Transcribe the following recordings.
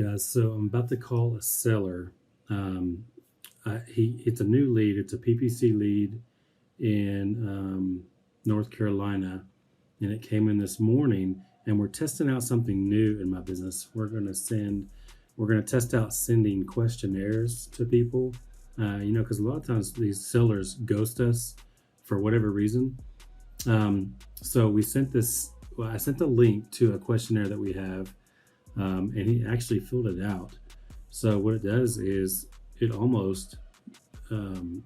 guys? So I'm about to call a seller. Um, it's a new lead. It's a PPC lead in North Carolina, and it came in this morning. And we're testing out something new in my business. We're going to test out sending questionnaires to people. Because a lot of times these sellers ghost us for whatever reason. So we sent this. Well, I sent a link to a questionnaire that we have, and he actually filled it out. So what it does is it almost, um,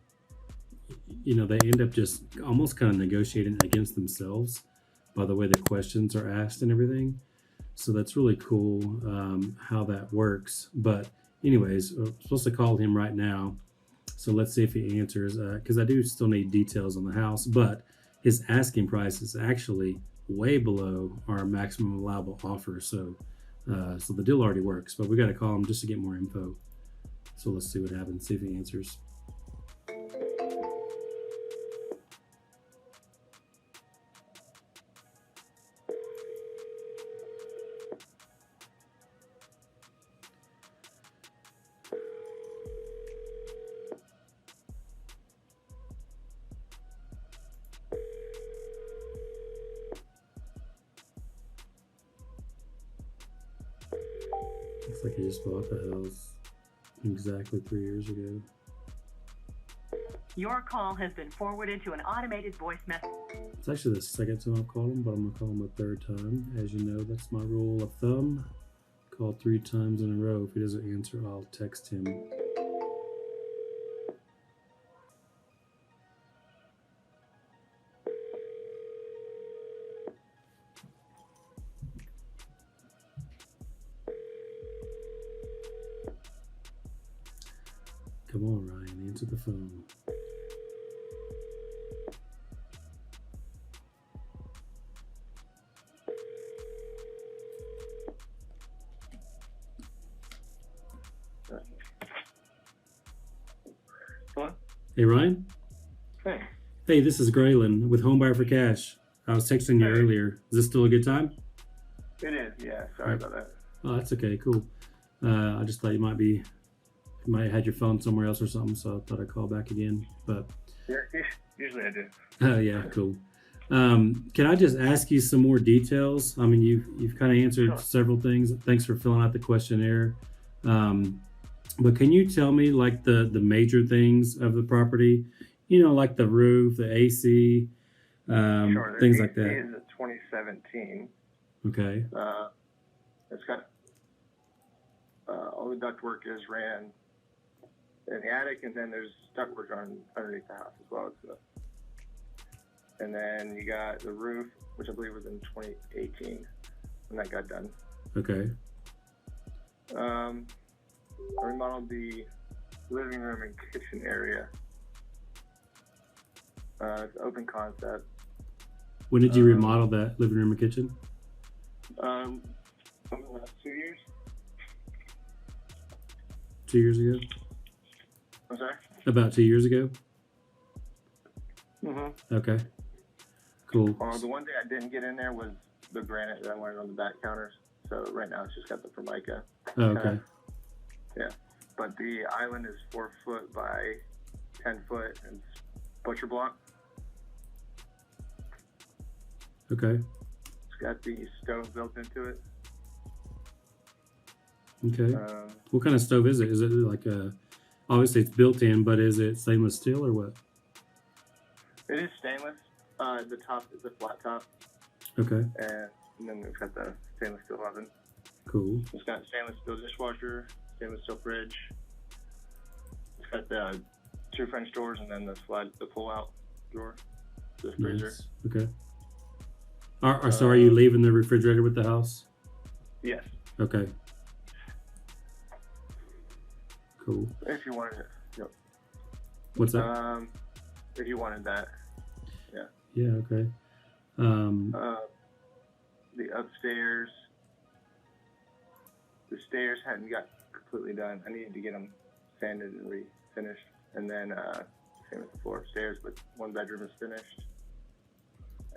they end up just almost kind of negotiating against themselves by the way the questions are asked and everything. So that's really cool how that works. But anyways, I'm supposed to call him right now. So let's see if he answers, because I do still need details on the house, but his asking price is actually way below our maximum allowable offer. So the deal already works, but we got to call him just to get more info. So let's see what happens, see if he answers. Looks like he just bought the house exactly 3 years ago. Your call has been forwarded to an automated voice message. It's actually the second time I've called him, but I'm gonna call him a third time. As you know, that's my rule of thumb. Call 3 times in a row. If he doesn't answer, I'll text him. Come on, Ryan, answer the phone. Hello? Hey, Ryan? Hey. Hey, this is Graylan with Home Buyer for Cash. I was texting you earlier. Is this still a good time? It is, yeah. Sorry about that. Oh, that's okay. Cool. I just thought you might have had your phone somewhere else or something, so I thought I'd call back again. But Yeah, usually I do. oh yeah, cool. Can I just ask you some more details? I mean, you've kind of answered several things. Thanks for filling out the questionnaire. But can you tell me like the major things of the property? Like the roof, the AC, Sure. things The like that. AC is a 2017. Okay. It's got all the ductwork is ran in the attic, and then there's ductwork underneath the house as well. And then you got the roof, which I believe was in 2018 when that got done. Okay. I remodeled the living room and kitchen area. It's open concept. When did you remodel that living room and kitchen? Over the last 2 years. 2 years ago? I'm sorry? About 2 years ago? Mm-hmm. Okay. Cool. The one thing I didn't get in there was the granite that I wanted on the back counters. So right now it's just got the Formica. Oh, okay. Yeah. But the island is 4 foot by 10 foot and it's butcher block. Okay. It's got the stove built into it. Okay. What kind of stove is it? Is it like obviously it's built in, but is it stainless steel or what? It is stainless. The top is a flat top. Okay. And then we've got the stainless steel oven. Cool. It's got stainless steel dishwasher, stainless steel fridge. It's got the 2 French doors and then the pull-out drawer, the freezer. Nice. Okay. So are you leaving the refrigerator with the house? Yes. Okay. Cool. If you wanted it. Yep. What's that? If you wanted that. Yeah. Yeah. Okay. The upstairs. The stairs hadn't got completely done. I needed to get them sanded and refinished. And then same with the floor upstairs, but 1 bedroom is finished.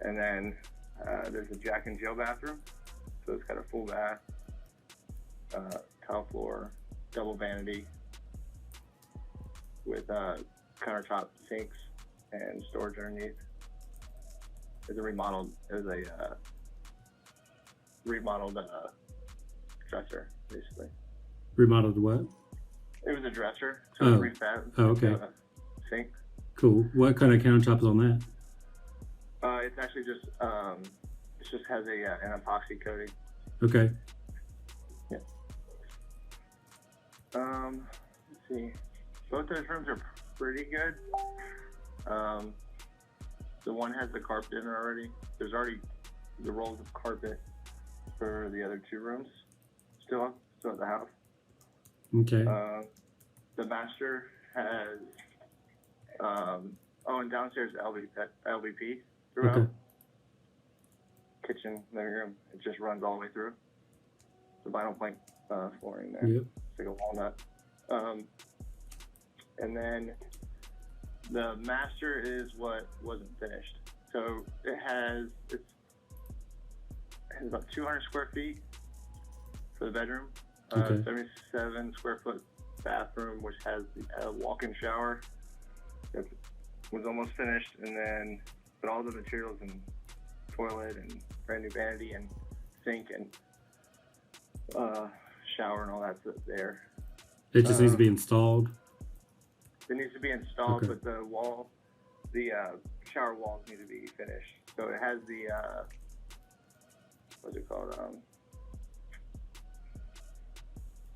And then there's a Jack and Jill bathroom. So it's got a full bath, tile floor, double vanity with countertop sinks and storage underneath. It's a remodeled dresser, basically. Remodeled what? It was a dresser, so Oh. refab. Oh, okay. Sink. Cool. What kind of countertop is on that? It's actually just it just has an epoxy coating. Okay. Yeah. Let's see. Both those rooms are pretty good. The one has the carpet in it already. There's already the rolls of carpet for the other two rooms still at the house. Okay. The master has and downstairs LVP throughout. Okay. Kitchen, living room, it just runs all the way through. The vinyl plank flooring there. Yep. It's like a walnut. And then the master is what wasn't finished. So it has about 200 square feet for the bedroom. Okay. 77 square foot bathroom, which has a walk-in shower that was almost finished, but all the materials and toilet and brand new vanity and sink and shower and all that's there. It just needs to be installed. It needs to be installed, Okay. but the shower walls need to be finished. So it has the what's it called?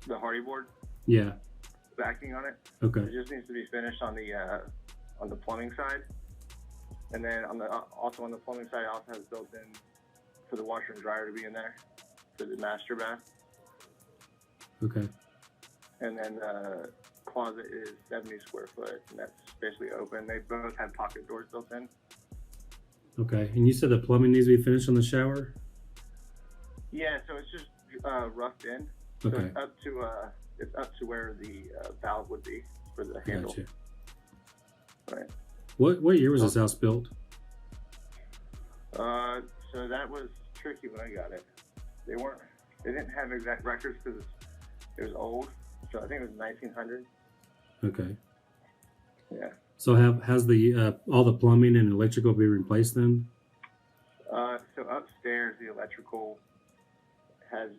The hardy board Yeah. backing on it. Okay. It just needs to be finished on the plumbing side, and then also on the plumbing side, it also has built in for the washer and dryer to be in there for the master bath, Okay. and then the closet is 70 square foot, and that's basically open. They both have pocket doors built in. Okay. And you said the plumbing needs to be finished on the shower? Yeah, so it's just roughed in. So Okay. it's up to where the valve would be for the handle. Gotcha. Right. What year was this house built? So that was tricky when I got it. They didn't have exact records because it was old. So I think it was 1900. Okay. Yeah. So has the all the plumbing and electrical be replaced then? So upstairs, the electrical has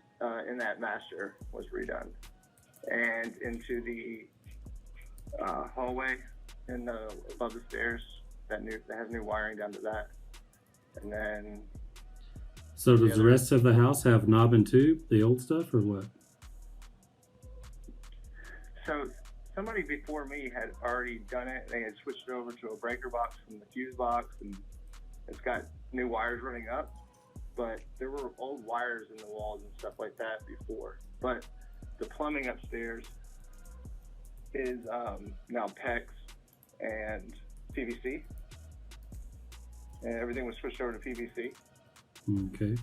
in that master was redone, and into the hallway and above the stairs that has new wiring down to that, and then. So does the rest of the house have knob and tube, the old stuff, or what? So somebody before me had already done it. They had switched over to a breaker box from the fuse box, and it's got new wires running up. But there were old wires in the walls and stuff like that before. But the plumbing upstairs is now PEX and PVC, and everything was switched over to PVC, Okay.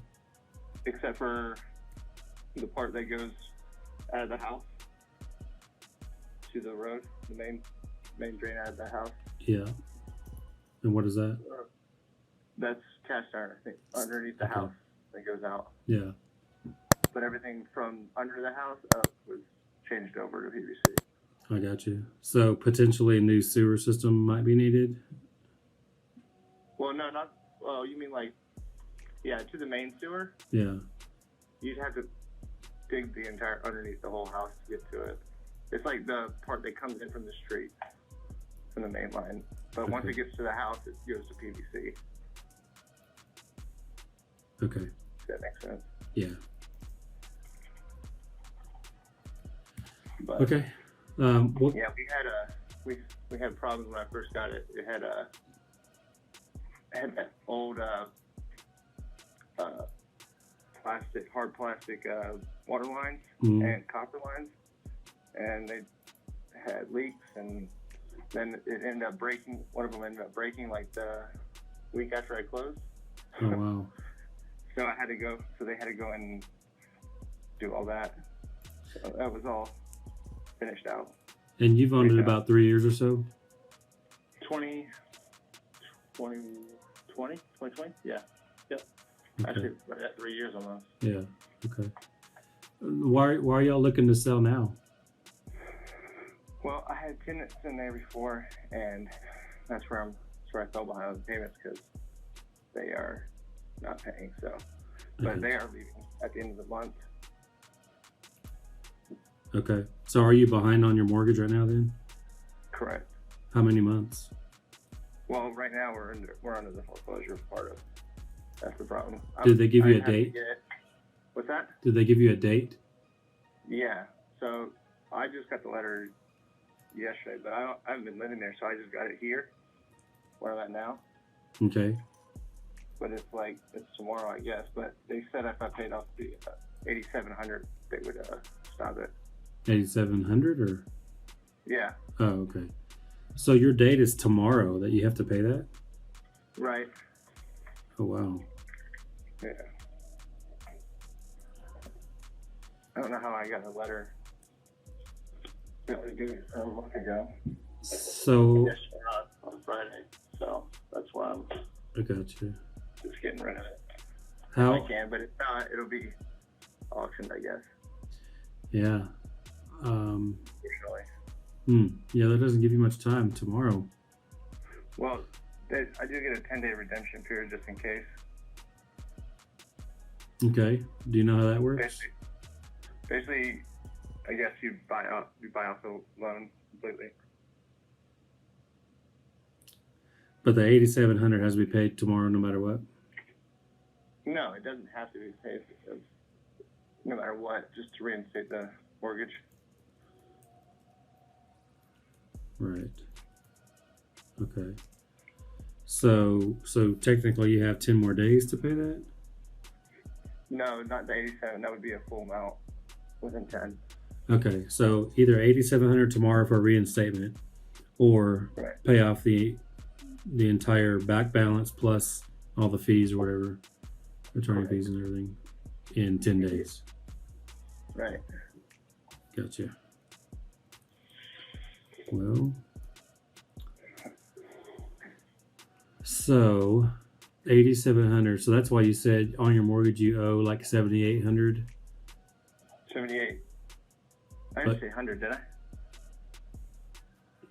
except for the part that goes out of the house to the road, the main drain out of the house. Yeah. And what is that? That's cast iron, I think, underneath the Okay. house that goes out. Yeah. But everything from under the house up was changed over to PVC. I got you. So potentially a new sewer system might be needed? Well, no, not. Well, you mean like, yeah, to the main sewer. Yeah. You'd have to dig the entire underneath the whole house to get to it. It's like the part that comes in from the street, from the main line. But once Okay. it gets to the house, it goes to PVC. Okay. If that makes sense. Yeah. But, Okay. Well, yeah, we had problems when I first got it. It had that old hard plastic water lines and copper lines, and they had leaks, and then it ended up breaking. One of them ended up breaking like the week after I closed. oh wow. So I had to go. So they had to go and do all that. So that was all finished out. And you've owned it about 3 years or so? 2020? Yeah. Yep. Okay. Actually, right at 3 years almost. Yeah. Okay. Why are y'all looking to sell now? Well, I had tenants in there before, and that's where I fell behind on the payments because they are not paying. So, but they are leaving at the end of the month. Okay. So are you behind on your mortgage right now then? Correct. How many months? Well, right now we're under the foreclosure part of. That's the problem. Did they give you a have to date? What's that? Did they give you a date? Yeah. So I just got the letter yesterday, but I haven't been living there, so I just got it here where I'm at now. Okay. But it's tomorrow, I guess. But they said if I paid off the $8,700, they would stop it. 8,700 or? Yeah. Oh, okay. So your date is tomorrow that you have to pay that? Right. Oh, wow. Yeah. I don't know how I got a letter a month ago. So On Friday, so that's why I'm I got you. just getting rid of it. How? I can, but if not, it'll be auctioned, I guess. Yeah. Usually. Yeah, that doesn't give you much time tomorrow. Well, I do get a 10-day redemption period just in case. Okay. Do you know how that works? Basically, I guess you buy off the loan completely. But the 8,700 has to be paid tomorrow no matter what? No, it doesn't have to be paid because no matter what, just to reinstate the mortgage. Right. Okay. So technically you have 10 more days to pay that? No, not the 87. That would be a full amount within 10. Okay. So either 8,700 tomorrow for reinstatement or Right. pay off the entire back balance plus all the fees or whatever, attorney fees and everything in 10 days. Right. Gotcha. Well, so 8,700. So that's why you said on your mortgage you owe like 7,800. 78. I didn't say 100, did I?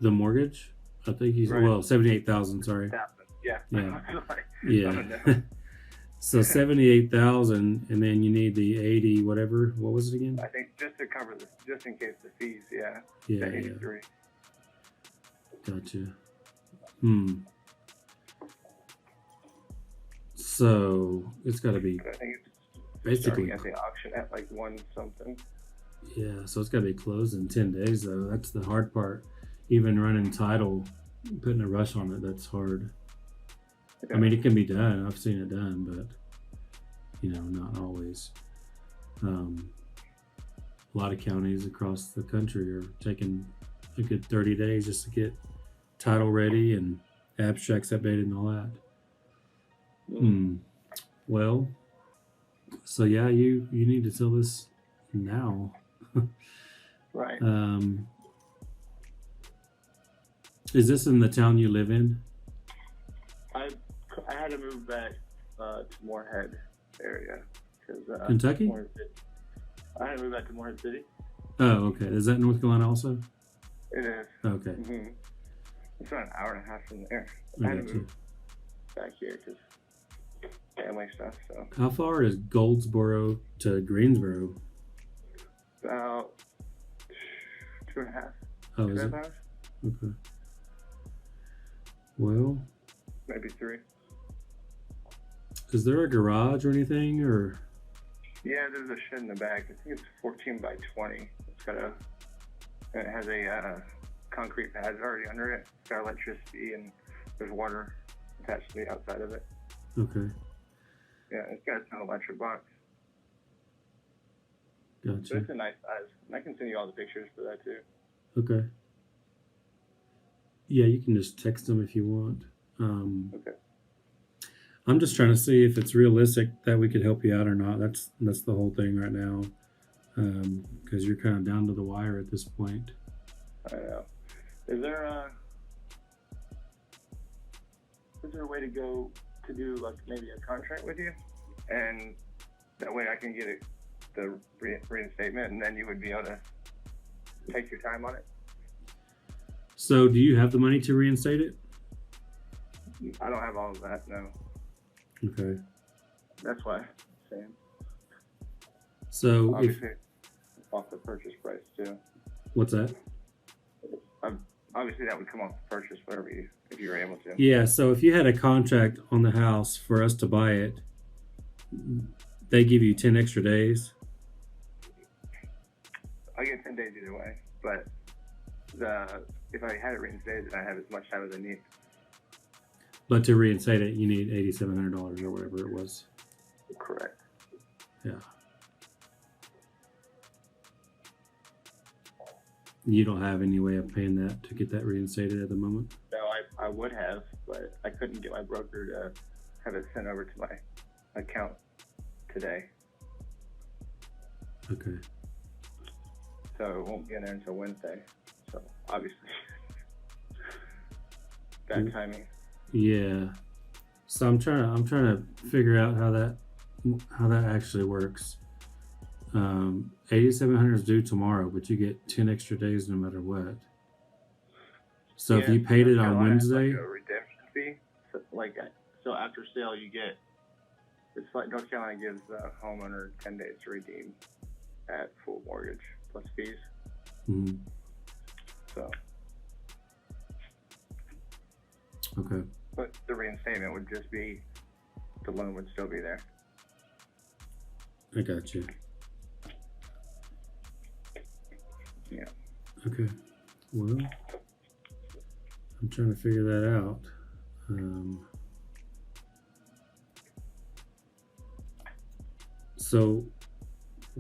The mortgage, I think you said Right. well 78,000. Sorry. Yeah. Yeah. Like, Yeah. I don't know. So 78,000, and then you need the 80 whatever. What was it again? I think just to cover this, just in case the fees, yeah. Yeah. The Yeah. 83. Gotcha. So it's got to be But I think it's basically starting at the auction at like 1 something. Yeah, so it's got to be closed in 10 days, though. That's the hard part. Even running title, putting a rush on it, that's hard. Yeah. I mean, it can be done. I've seen it done, but, not always. A lot of counties across the country are taking a good 30 days just to get title ready and abstracts updated and all that. Well, so yeah, you need to sell this now. Right. Is this in the town you live in? I had to move back to Moorhead area because Kentucky? I had to move back to Moorhead City. Oh, okay. Is that North Carolina also? It is. Okay. Mm-hmm. It's about an hour and a half from there. I I had got to you. move back here because family stuff. So How far is Goldsboro to Greensboro? about 2.5. Oh, is it? 2.5 hours? Okay. Well, Maybe 3. is there a garage or anything, or? Yeah, there's a shed in the back. I think it's 14 by 20. It's got and it has a concrete pad already under it. It's got electricity and there's water attached to the outside of it. Okay. Yeah, it's got an electric box. So Gotcha. it's a nice size. And I can send you all the pictures for that too. Okay. Yeah, you can just text them if you want. Okay. I'm just trying to see if it's realistic that we could help you out or not. That's the whole thing right now. Because you're kind of down to the wire at this point. I know. Is there a way to go to do like maybe a contract with you, and that way I can get it the reinstatement, and then you would be able to take your time on it. So do you have the money to reinstate it? I don't have all of that, no. Okay. That's why I'm saying. So Obviously, off the purchase price too. what's that? Obviously, that would come off the purchase, if you were able to. Yeah, so if you had a contract on the house for us to buy it, they give you 10 extra days. I get 10 days either way, but if I had it reinstated, I have as much time as I need. But to reinstate it, you need $8,700 or whatever it was. Correct. Yeah. You don't have any way of paying that to get that reinstated at the moment? No, I would have, but I couldn't get my broker to have it sent over to my account today. Okay. So it won't be in there until Wednesday. So obviously, bad timing. Yeah. So I'm trying to figure out how that actually works. 8,700 is due tomorrow, but you get 10 extra days no matter what. So if you paid it on Wednesday, like a redemption fee. So after sale, you get. It's like North Carolina gives the homeowner 10 days to redeem at full mortgage plus fees. mm-hmm. So, Okay. but the reinstatement would just be, the loan would still be there. I got you. Yeah. Okay. Well, I'm trying to figure that out. So,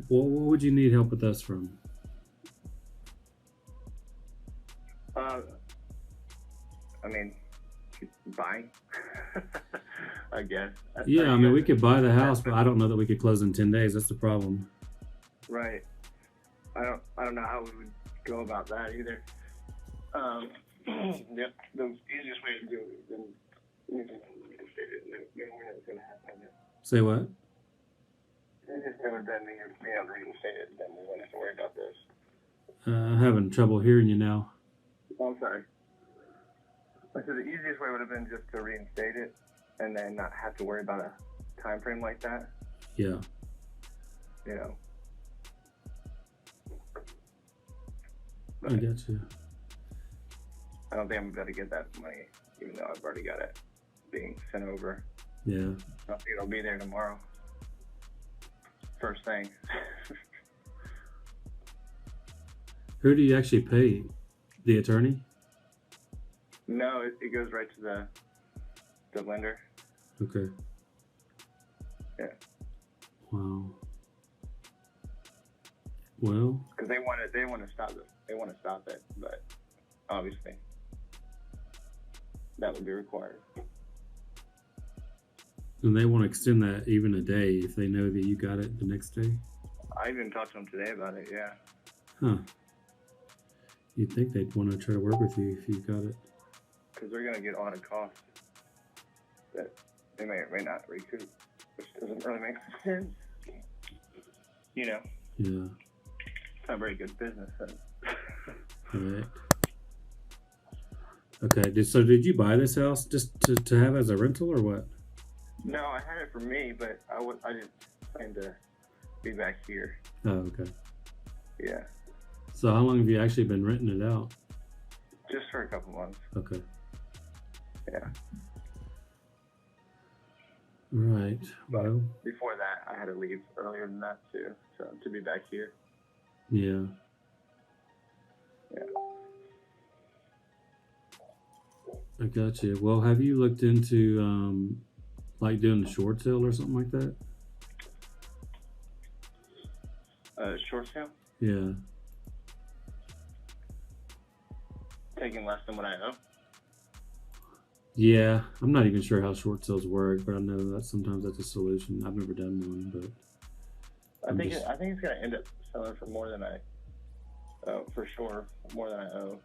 what would you need help with us from? I mean, buying. I guess. Yeah, I mean, we could buy the house, but I don't know that we could close in 10 days. That's the problem. Right. I don't know how we would go about that either. Yep. The easiest way to do it is we're not going to happen. Say what? It's just never been being able to reinstate it, then we wouldn't have to worry about this. I'm having trouble hearing you now. Oh, I'm sorry. I said the easiest way would have been just to reinstate it and then not have to worry about a time frame like that. Yeah. You know. But I got you. I don't think I'm going to get that money, even though I've already got it being sent over. Yeah. I don't think it'll be there tomorrow. First thing. Who do you actually pay? The attorney? No, it goes right to the lender. Okay. Yeah. Wow. Well, Because they want to stop it. They want to stop it, but obviously that would be required. and they want to extend that even a day if they know that you got it the next day? I even talked to them today about it. Yeah. Huh. You'd think they'd want to try to work with you if you got it. Because they're going to get a lot of costs that they may or may not recoup, which doesn't really make sense. You know, Yeah. it's not very good business. Right. Okay. So did you buy this house just to have as a rental or what? No, I had it for me, but I didn't plan to be back here. Oh, okay. Yeah, So how long have you actually been renting it out? just for a couple months. Okay. Yeah. Right. Well, Before that, I had to leave earlier than that too, so to be back here. yeah. Yeah. I got you. Well, have you looked into like doing a short sale or something like that? Short sale, Yeah. taking less than what I owe. Yeah. I'm not even sure how short sales work, but I know that sometimes that's a solution. I've never done one, but I think it's gonna end up selling for more than I owe, for sure, more than I owe,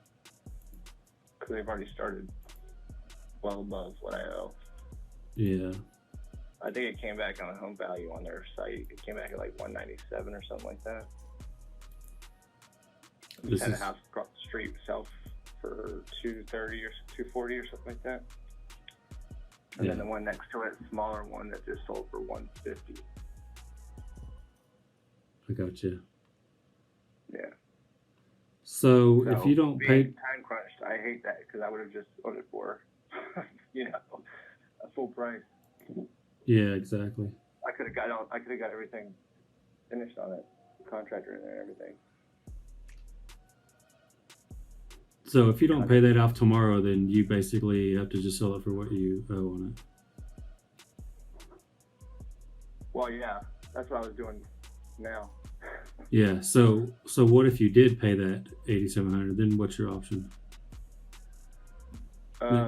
because they've already started well above what I owe. yeah. I think it came back on a home value on their site. It came back at like 197 or something like that. This Just had is- a house across the street sell for 230 or 240 or something like that. And then Yeah. the one next to it, smaller one that just sold for 150. I got you. Yeah. So if So, you don't being pay, time crunched, I hate that because I would have just sold it for, a full price. yeah, exactly. I could have got everything finished on it, the contractor in there and everything. So if you don't pay that off tomorrow, then you basically have to just sell it for what you owe on it. Well, yeah, that's what I was doing now. Yeah. So what if you did pay that $8,700? Then what's your option?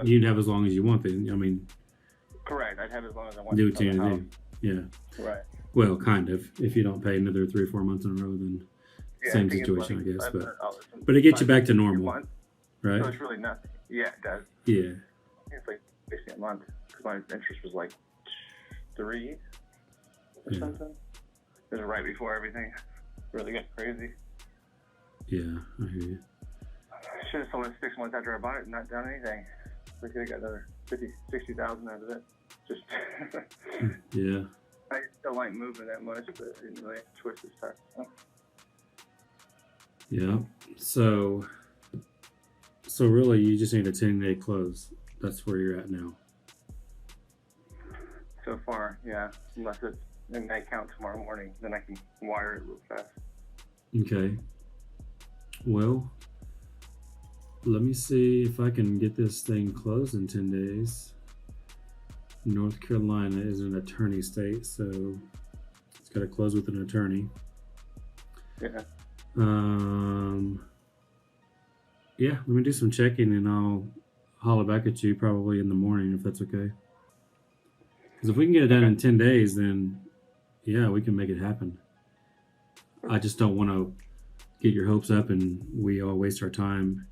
You'd have as long as you want. Then I mean, Correct. I'd have as long as I want do to what you sell the need to house. do. Yeah. Right. Well, kind of. If you don't pay another 3 or 4 months in a row, then Yeah, same I think it's situation, like I guess. $500 But it gets you back to a normal, month, right? so it's really nothing. Yeah, it does. Yeah. It's like basically a month because my interest was like 3 or Yeah. something. It was right before everything really got crazy. Yeah, I hear you. I should have sold it 6 months after I bought it and not done anything. We could have got another 50, 60,000 out of it. Just Yeah. I don't like moving that much, but I didn't really twist this time. Yeah. So really, you just need a 10-day close. That's where you're at now. So far, yeah. Unless it's in my account tomorrow morning, then I can wire it real fast. Okay. Well, let me see if I can get this thing closed in 10 days. North Carolina is an attorney state, so it's got to close with an attorney. Yeah. Yeah, let me do some checking and I'll holler back at you probably in the morning if that's okay. Because if we can get it done in 10 days, then yeah, we can make it happen. I just don't want to get your hopes up and we all waste our time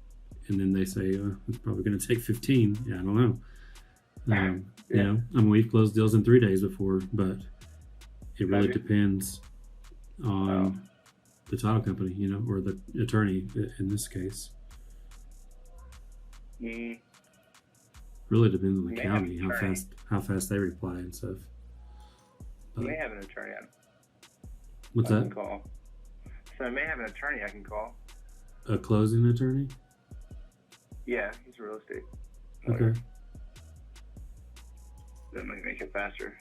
and then they say, it's probably going to take 15. Yeah, I don't know. You know, I mean, we've closed deals in 3 days before, but it really depends on the title company, you know, or the attorney in this case. Really depends on the county, how fast they reply and stuff. You may have an attorney What's I that? can call. So I may have an attorney I can call. A closing attorney? Yeah, he's real estate. Okay. That might make it faster.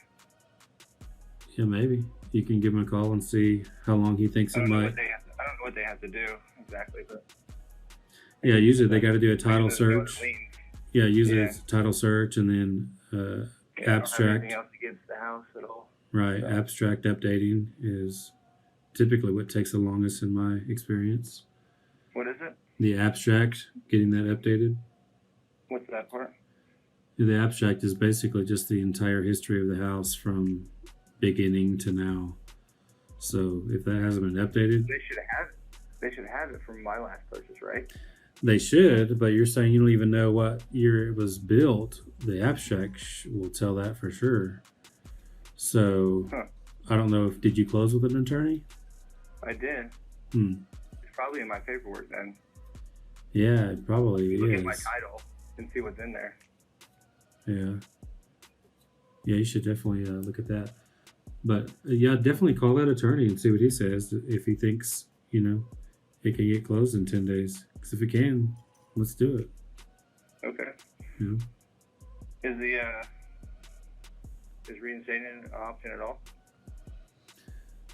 Yeah, maybe. You can give him a call and see how long he thinks I it don't know might. what they have to do exactly, but Yeah, usually they got to do a title There's no search. lien. Yeah, usually Yeah. it's a title search and then Yeah, I don't have abstract. anything else against the house at all. Right, So- abstract updating is typically what takes the longest in my experience. What is it? The abstract, getting that updated. What's that part? The abstract is basically just the entire history of the house from beginning to now. So if that hasn't been updated, They should have it. They should have it from my last purchase, right? they should, but you're saying you don't even know what year it was built. The abstract will tell that for sure. So I don't know did you close with an attorney? I did. It's probably in my paperwork then. Yeah, it probably Look is. at my title and see what's in there. Yeah. Yeah, you should definitely look at that. But yeah, definitely call that attorney and see what he says. If he thinks, you know, it can get closed in 10 days. Because if it can, let's do it. Okay. You know? Is reinstating an option at all?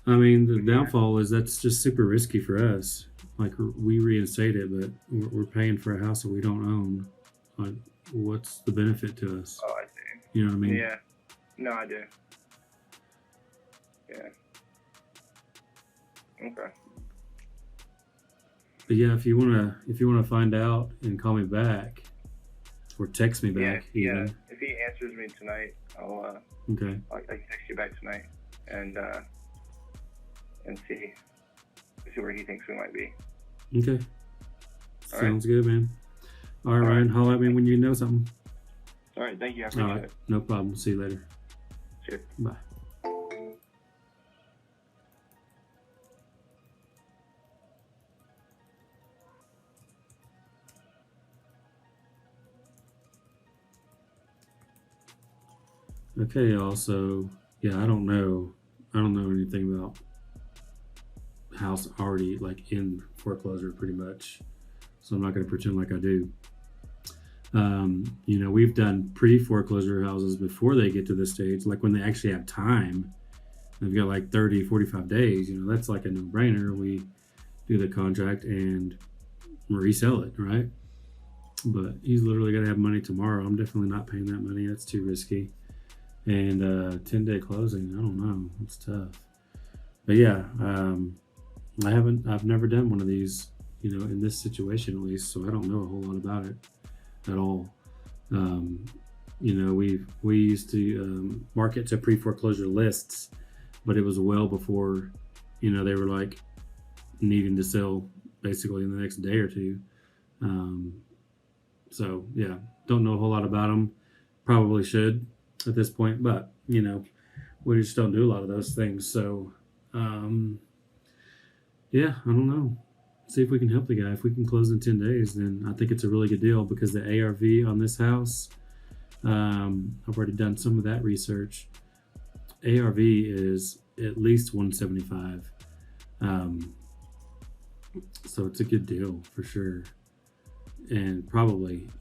I mean, the downfall is that's just super risky for us. Like, we reinstate it, but we're paying for a house that we don't own. Like, what's the benefit to us? Oh, I see. You know what I mean? Yeah. No, I do. Yeah. Okay. But yeah, if you wanna find out and call me back, or text me back, Yeah. even. If he answers me tonight, I'll Okay. I can text you back tonight and see where he thinks we might be. Okay. All Sounds good, man. All right, All right. Ryan, holler at me when you know something. All right. Thank you. I All appreciate right. it. No problem. See you later. Cheers. Bye. Okay, y'all. So yeah, I don't know anything about house already like in foreclosure pretty much. So I'm not going to pretend like I do. We've done pre-foreclosure houses before they get to this stage, like when they actually have time. They've got like 30, 45 days. That's like a no-brainer. We do the contract and resell it, right? But he's literally got to have money tomorrow. I'm definitely not paying that money. That's too risky. And 10-day closing, I don't know. It's tough. But yeah, I've never done one of these, in this situation at least, so I don't know a whole lot about it at all. We used to market to pre-foreclosure lists, but it was well before, they were like needing to sell basically in the next day or two. So yeah, don't know a whole lot about them. Probably should at this point, but we just don't do a lot of those things. So yeah, I don't know. See if we can help the guy. If we can close in 10 days, then I think it's a really good deal because the ARV on this house, I've already done some of that research. ARV is at least 175. So it's a good deal for sure. And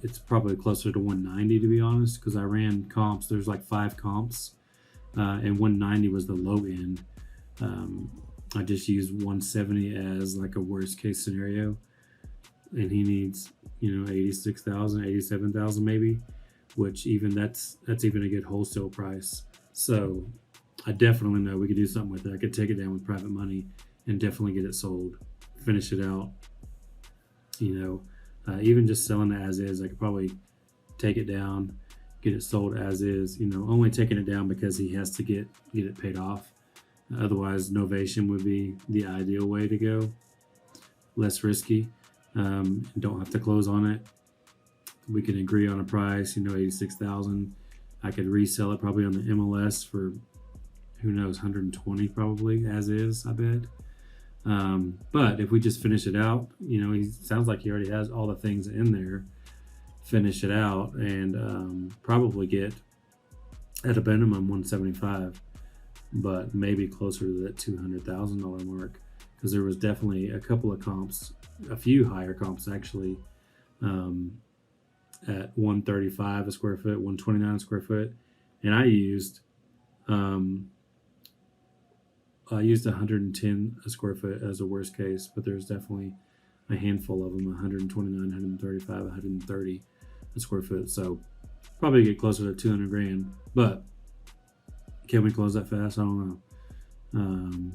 it's probably closer to 190 to be honest, because I ran comps. There's like 5 comps, and 190 was the low end. I just used 170 as like a worst case scenario, and he needs 86,000, 87,000 maybe, which even that's even a good wholesale price. So I definitely know we could do something with it. I could take it down with private money and definitely get it sold, finish it out. Even just selling it as is, I could probably take it down, get it sold as is. Only taking it down because he has to get it paid off. Otherwise, novation would be the ideal way to go. Less risky. Don't have to close on it. We can agree on a price, 86,000. I could resell it probably on the MLS for, who knows, 120 probably as is, I bet. But if we just finish it out, he sounds like he already has all the things in there. Finish it out and probably get at a minimum 175, but maybe closer to that $200,000 mark, because there was definitely a couple of comps, a few higher comps actually, at 135 a square foot, 129 a square foot, and I used 110 a square foot as a worst case, but there's definitely a handful of them, 129, 135, 130 a square foot. So probably get closer to 200 grand, but can we close that fast? I don't know.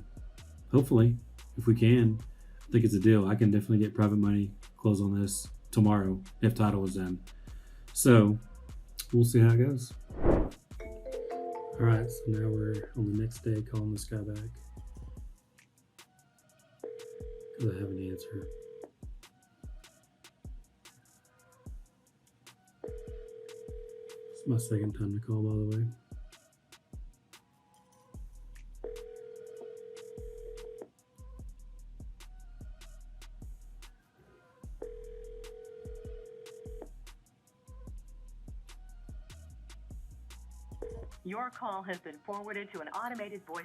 Hopefully, if we can, I think it's a deal. I can definitely get private money, close on this tomorrow if title was done. So we'll see how it goes. All right, so now we're on the next day calling this guy back because I have an answer. It's my second time to call, by the way. Your call has been forwarded to an automated voice.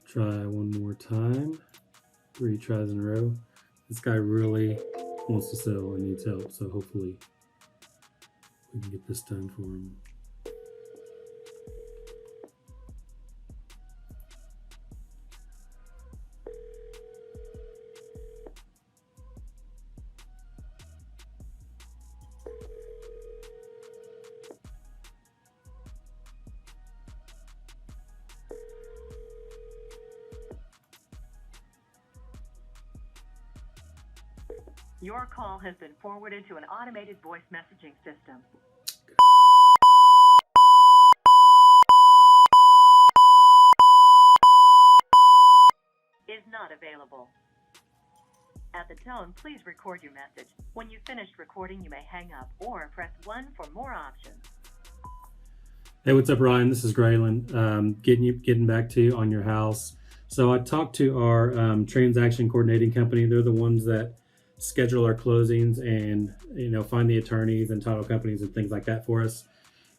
Try one more time. 3 tries in a row. This guy really wants to sell and needs help, so hopefully we can get this done for him. Your call has been forwarded to an automated voice messaging system. Is not available. At the tone, please record your message. When you've finished recording, you may hang up or press 1 for more options. Hey, what's up, Ryan? This is Graylan. Getting back to you on your house. So I talked to our transaction coordinating company. They're the ones that schedule our closings and find the attorneys and title companies and things like that for us.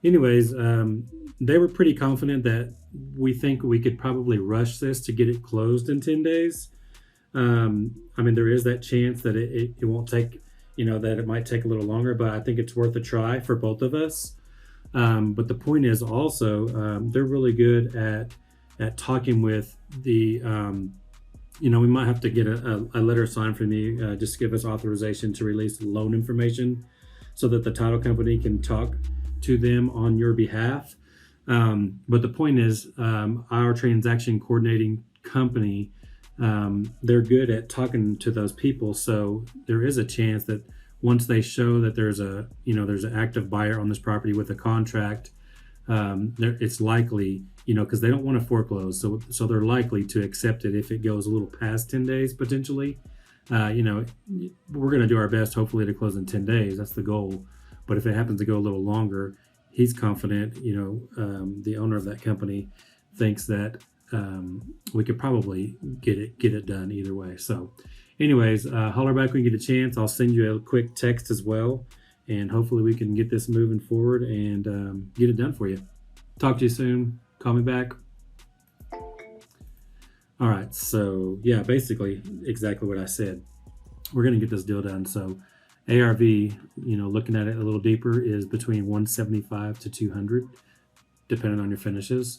Anyways, they were pretty confident that we think we could probably rush this to get it closed in 10 days. I mean, there is that chance that it won't take, that it might take a little longer, but I think it's worth a try for both of us. But the point is also, they're really good at talking with the, we might have to get a letter signed from you, just to give us authorization to release loan information so that the title company can talk to them on your behalf. But the point is, our transaction coordinating company, they're good at talking to those people. So there is a chance that once they show that there's an active buyer on this property with a contract, it's likely, because they don't want to foreclose. So they're likely to accept it if it goes a little past 10 days, potentially. We're going to do our best, hopefully, to close in 10 days. That's the goal. But if it happens to go a little longer, he's confident, the owner of that company thinks that we could probably get it done either way. So anyways, holler back when you get a chance. I'll send you a quick text as well, and hopefully we can get this moving forward and get it done for you. Talk to you soon. Call me back. All right, so yeah, basically exactly what I said. We're going to get this deal done. So ARV, looking at it a little deeper, is between 175 to 200, depending on your finishes.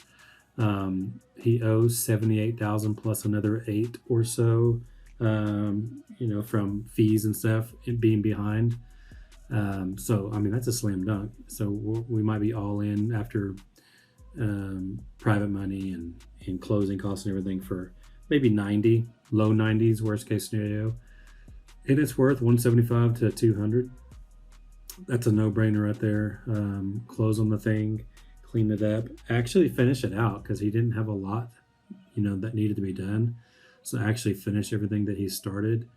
He owes 78,000 plus another 8 or so, from fees and stuff and being behind. So I mean, that's a slam dunk. So we might be all in after private money and closing costs and everything for maybe 90, low 90s, worst case scenario. And it's worth 175 to 200. That's a no-brainer right there. Close on the thing, clean it up, actually finish it out, because he didn't have a lot, that needed to be done. So actually finish everything that he started.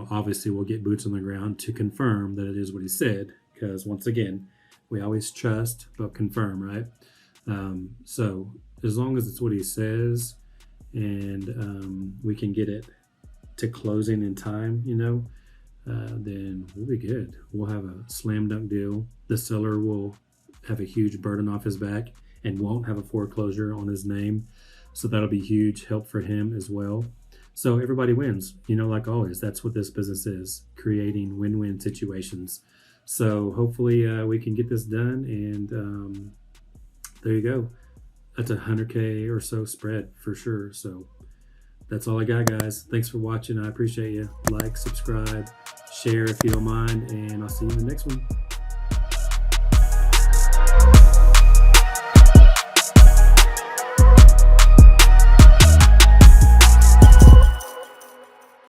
Obviously we'll get boots on the ground to confirm that it is what he said, because once again, we always trust but confirm, right? So as long as it's what he says and we can get it to closing in time, then we'll be good. We'll have a slam dunk deal. The seller will have a huge burden off his back and won't have a foreclosure on his name. So that'll be huge help for him as well. So everybody wins, like always. That's what this business is, creating win-win situations. So hopefully we can get this done, and there you go. That's a 100K or so spread for sure. So that's all I got, guys. Thanks for watching. I appreciate you. Like, subscribe, share if you don't mind, and I'll see you in the next one.